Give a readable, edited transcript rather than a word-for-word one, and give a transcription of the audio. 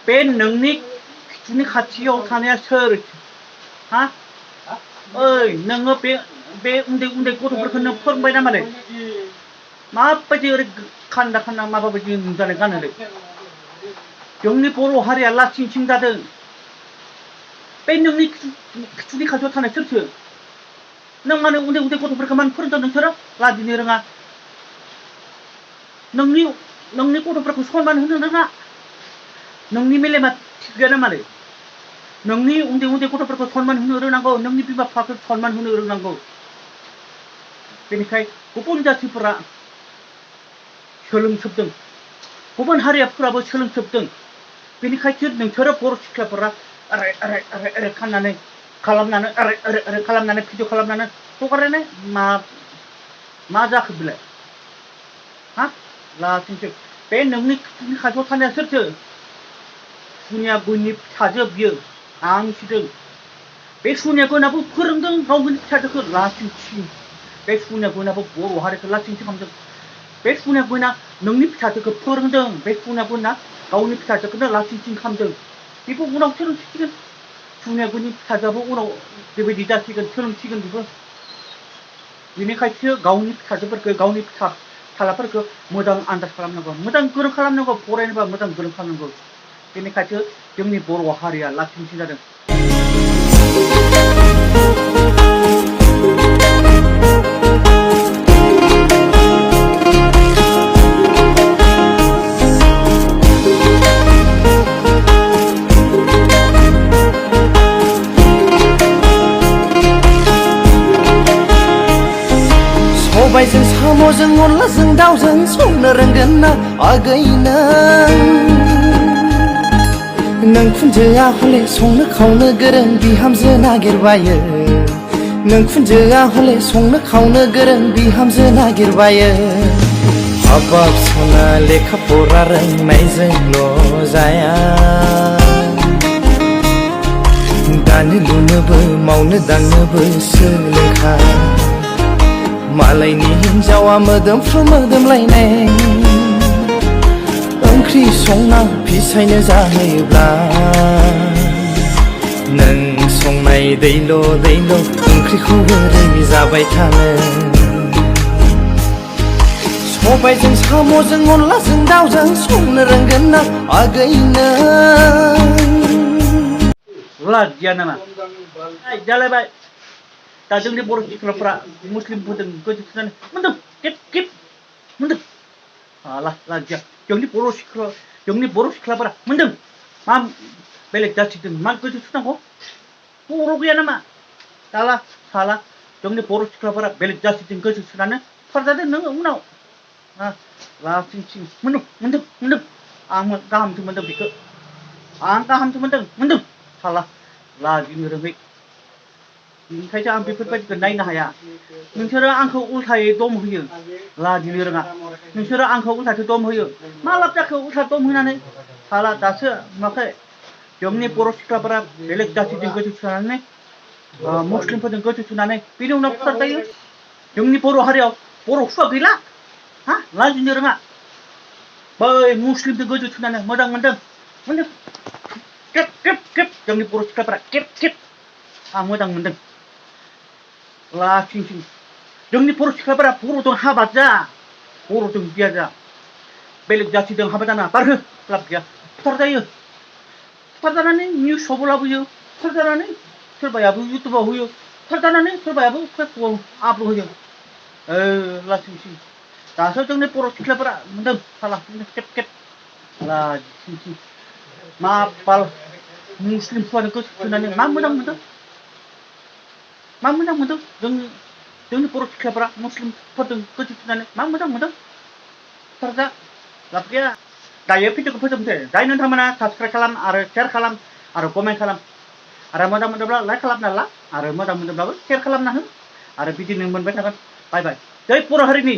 बे नोंनि खिथुनि खाथियाव थानाया सोर हा ओइ नोङो बे उन्दै उन्दै गथ'फोरखौ नों फोरोंबाय नामालै माबायदि ओरै खान्दा खान्दा माबाबायदि नुजानाय गानोलै जोंनि बर' हारिया लासिंसिं जादों बे नोंनि खिथुनि खाथियाव थानाय सोरसो नों मानो उन्दै उन्दै गथ'फोरखौ मानो फोरोंदों नोंसोरो लाजिनो रोङा नोंनि गथ'फोरखौ सनमान होनो रोङा नोंनि मेलेमा थिग गैया नामालै नोंनि उन्दै उन्दै गथ'फोरखौ सनमान होनो रोंनांगौ नोंनि बिमा बिफाखौ सनमान होनो रोंनांगौ बेनिखाय गुबुन जाथिफोरा सोलोंजोबदों गुबुन हारिफोराबो सोलोंजोबदों बेनिखायसो नोंसोरो बर' सिख्लाफोरा ओरै खालामनानै भिडिअ खालामनानै हगारनानै मा जाखो बेलाय हा लासिंसिं बे नोंनि खाथियाव थानाया सोरथो सुनिया गुइनि फिसाजो बियो आं मिथिदों बे सुनिया गुइनाबो फोरोंदों गावनि फिसाजोखौ लासिंसिं बे सुनिया गुइनाबो बर' हारिखौ लासिंसिं खालामदों बे सुनिया गुइना नोंनि फिसाजोखौ फोरोंदों बे सुनिया गुइना गावनि फिसाजोखौनो लासिंसिं खालामदों बेबो उनाव सोलोंसिगोन सुनिया गुइनि फिसाजोआबो उनाव बेबायदि जासिगोन सोलोंसिगोन बेबो बेनिखायसो गावनि फिसाजोफोरखौ गावनि फिसालाफोरखौ मोजां आन्दाज खालामनांगौ मोजां गोरों खालामनांगौ फरायनोबा मोजां गोरों खालामनांगौ बेनिखायसो जोंनि बर' हारिया लासिंसिं जादों सबायजों साम'जों अनलाजों दाउजों संनो रोंगोन ना आगै नों खुनजोआ हले संनो खावनो गोरों बिहामजो नागिरबायो नों खुनजोआ हले संनो खावनो गोरों बिहामजो नागिरबायो हाबाब सना लेखा फरा रोंनायजोंल' जाया दानो लुनोबो मावनो दांनोबो सोलोंखा मालायनि हिन्जावा मोदोमफ्रु मोदोमलायनाय ओंख्रि संना फिसायनो जाहोयोब्ला नों संनाय दैल' ओंख्रिखौ बोरै जाबाय थानो सबायजों साम'जों अनलाजों दाउजों संनो रोंगोन ना आगै नों लाजिया नामा जालायबाय दा जोंनि बर' सिख्लाफ्रा मुस्लिमफोरजों गोदोसोनानै मोनदों केप मोनदों लाजिया जोंनि बर' सिख्लाफोरा मोनदों मा बेलेग जाथिजों मा गोदोसोनांगौ बर' गैया नामा साला जोंनि बर' सिख्लाफोरा बेलेग जाथिजों गोदोसोनानै फरजादों नोङो उनाव लासिंसिं मोनदों आं गाहामसो मोनदों बेखौ आं गाहामसो मोनदों साला लाजिनो रोङै बेनिखायसो आं बेफोरबायदिखौ नायनो हाया नोंसोरो आंखौ उल्थायै दम होयो लाजिनो रोङा नोंसोरो आंखौ उल्थासो दम होयो मा लाब जाखो उल्था दम होनानै साला दासो नुवाखै जोंनि बर' सिख्लाफोरा बेलेग जाथिजों गोदोसोनानै मुस्लिमफोरजों गोदोसोनानै बेनि उनाव फुथारजायो जोंनि बर' हारियाव बर' हुआ गैला हा लाजिनो रोङा बै मुस्लिमजों गोदोसोनानै मोजां मोनदों केप जोंनि बर' सिख्लाफोरा केप आं मोजां मोनदों लासिंसिं जोंनि बर' सिख्लाफोरा बर'जों हाबा जा बर'जों बिया जा बेलेग जाथिजों हाबा जाना बारहो लाब गैया फुथारजानानै निउसावबो लाबोयो फुथारजानानै सोरबायाबो इउटुबाव होयो फुथारजानानै सोरबायाबो फेसबुकआव आपल'ड होयो लासिंसिं दासो जोंनि बर' सिख्लाफोरा मोनदों साला केप लासिंसिं मा बाल मुस्लिमफोरनो गोसोथोनानै मा मोजां मोनदों जोंनि बर' सिख्लाफोरा मुस्लिमफोरजों गोसोथोनानै मा मोजां मोनदों फुथारजा लाब गैया दायो भिडिअखौ फोजोबनोसै जाय नोंथांमोना साबस्क्राइब खालाम आरो शेयार खालाम आरो कमेन्ट खालाम आरो मोजां मोनदोंब्ला लाइक खालामना ला आरो मोजां मोनदोंब्लाबो शेयार खालामना हो आरो बिदिनो मोनबाय थागोन बाय जै बर' हारिनि